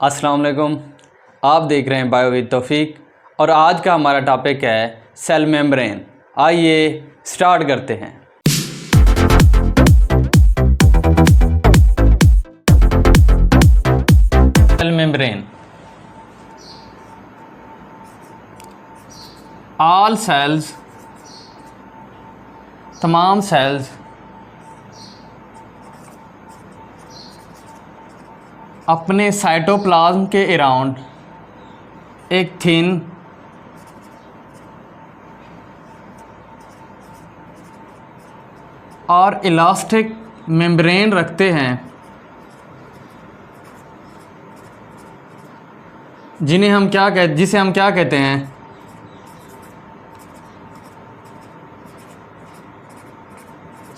अस्सलाम वालेकुम। आप देख रहे हैं बायो विद तौफीक और आज का हमारा टॉपिक है सेल मेम्ब्रेन। आइए स्टार्ट करते हैं। Cell membrane. ऑल सेल्स, तमाम सेल्स अपने साइटोप्लाज्म के अराउंड एक थिन और इलास्टिक मेम्ब्रेन रखते हैं जिसे हम क्या कहते हैं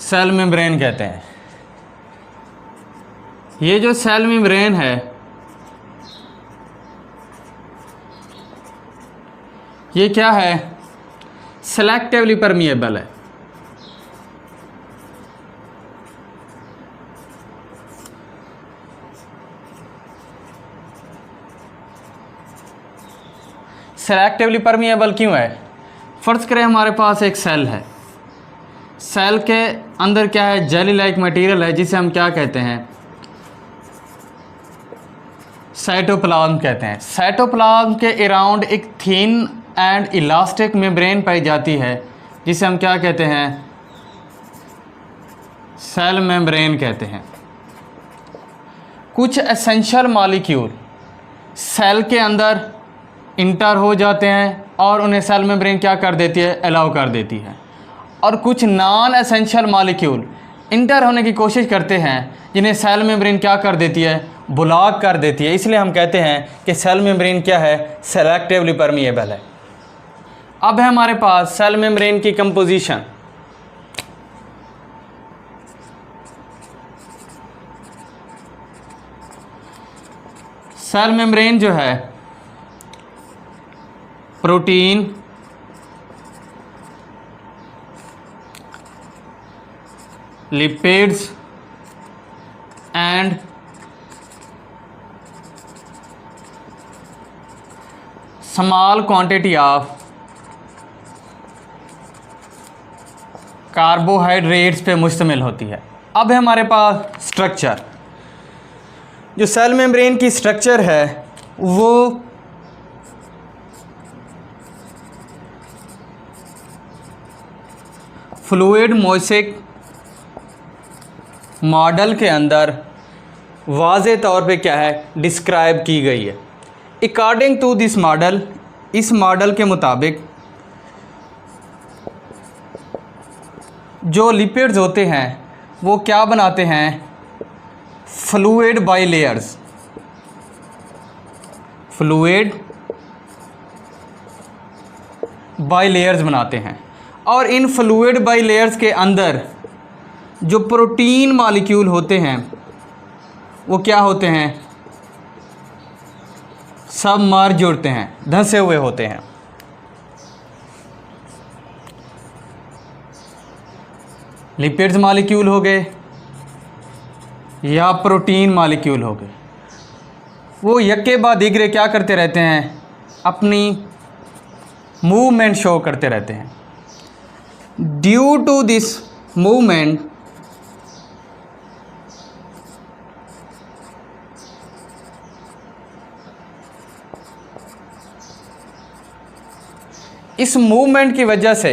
सेल मेम्ब्रेन कहते हैं। ये जो सेल मेम्ब्रेन है ये क्या है, सेलेक्टिवली परमिएबल है। सेलेक्टिवली परमिएबल क्यों है? फ़र्ज़ करें हमारे पास एक सेल है, सेल के अंदर क्या है, जेली लाइक मटेरियल है जिसे हम क्या कहते हैं, साइटोप्लाज्म कहते हैं। साइटोप्लाज्म के अराउंड एक थिन एंड इलास्टिक मेम्ब्रेन पाई जाती है जिसे हम क्या कहते हैं, सेल मेम्ब्रेन कहते हैं। कुछ एसेंशियल मॉलिक्यूल सेल के अंदर इंटर हो जाते हैं और उन्हें सेल मेम्ब्रेन क्या कर देती है, अलाउ कर देती है, और कुछ नॉन एसेंशियल मॉलिक्यूल इंटर होने की कोशिश करते हैं जिन्हें सेल मेम्ब्रेन क्या कर देती है, ब्लॉक कर देती है। इसलिए हम कहते हैं कि सेल मेम्ब्रेन क्या है, सेलेक्टिवली परमिएबल है। अब है हमारे पास सेल मेम्ब्रेन की कंपोजिशन। सेल मेम्ब्रेन जो है protein, lipids and small quantity of carbohydrates पे मुश्तमिल होती है। अब है हमारे पास स्ट्रक्चर। जो सेल मेम्ब्रेन की स्ट्रक्चर है वो फ्लूइड मोज़ेक मॉडल के अंदर वाज़े तौर पे क्या है, डिस्क्राइब की गई है। अकॉर्डिंग टू दिस मॉडल, इस मॉडल के मुताबिक जो लिपिड्स होते हैं वो क्या बनाते हैं, फ्लूइड बाइलेयर्स। फ्लूइड बाइलेयर्स बनाते हैं और इन फ्लूइड बाइलेयर्स के अंदर जो प्रोटीन मॉलिक्यूल होते हैं वो क्या होते हैं, सब मर्ज जुड़ते हैं, धंसे हुए होते हैं। लिपिड्स मॉलिक्यूल हो गए या प्रोटीन मॉलिक्यूल हो गए, वो यक्के बाद दीगरे क्या करते रहते हैं, अपनी मूवमेंट शो करते रहते हैं। ड्यू टू दिस मूवमेंट इस मूवमेंट की वजह से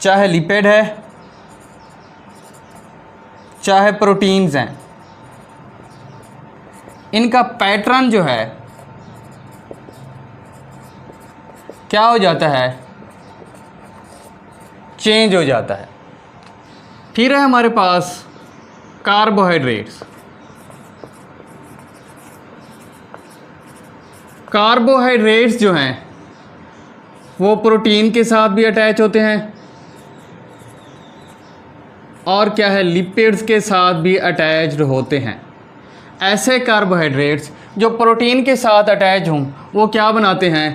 चाहे लिपिड है चाहे प्रोटीन्स हैं, इनका पैटर्न जो है क्या हो जाता है, चेंज हो जाता है। फिर है हमारे पास कार्बोहाइड्रेट्स। कार्बोहाइड्रेट्स जो हैं वो प्रोटीन के साथ भी अटैच होते हैं और क्या है, लिपिड्स के साथ भी अटैच्ड होते हैं। ऐसे कार्बोहाइड्रेट्स जो प्रोटीन के साथ अटैच हों वो क्या बनाते हैं,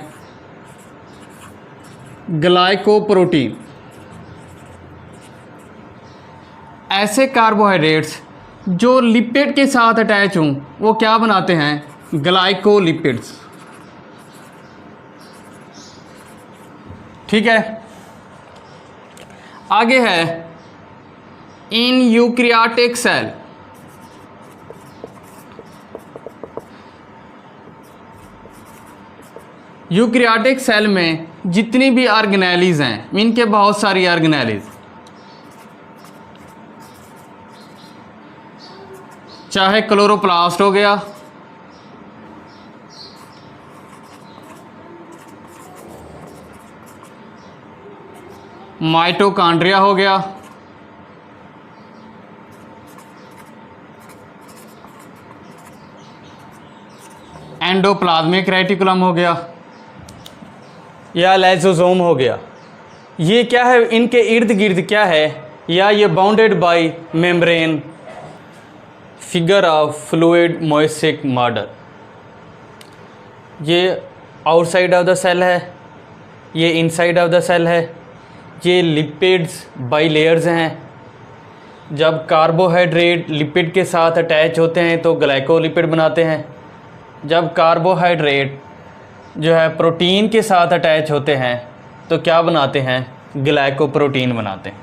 ग्लाइकोप्रोटीन। ऐसे कार्बोहाइड्रेट्स जो लिपिड के साथ अटैच हों वो क्या बनाते हैं? ग्लाइकोलिपिड्स। ठीक है, आगे है in eukaryotic cell. Eukaryotic cell में जितनी भी ऑर्गेनेलीज हैं, इनके बहुत सारी ऑर्गेनेलीज, चाहे क्लोरोप्लास्ट हो गया, माइटोकॉन्ड्रिया हो गया, एंडोप्लाज्मिक रेटिकुलम हो गया, या लाइसोसोम हो गया, ये क्या है? इनके इर्द गिर्द क्या है? या ये bounded by membrane. Figure of fluid mosaic model. ये आउटसाइड ऑफ द सेल है, ये इनसाइड ऑफ द सेल है। ये लिपिड्स बाई लेयर्स हैं। जब कार्बोहाइड्रेट लिपिड के साथ अटैच होते हैं तो ग्लाइकोलिपिड बनाते हैं। जब कार्बोहाइड्रेट जो है प्रोटीन के साथ अटैच होते हैं तो क्या बनाते हैं? ग्लाइकोप्रोटीन बनाते हैं।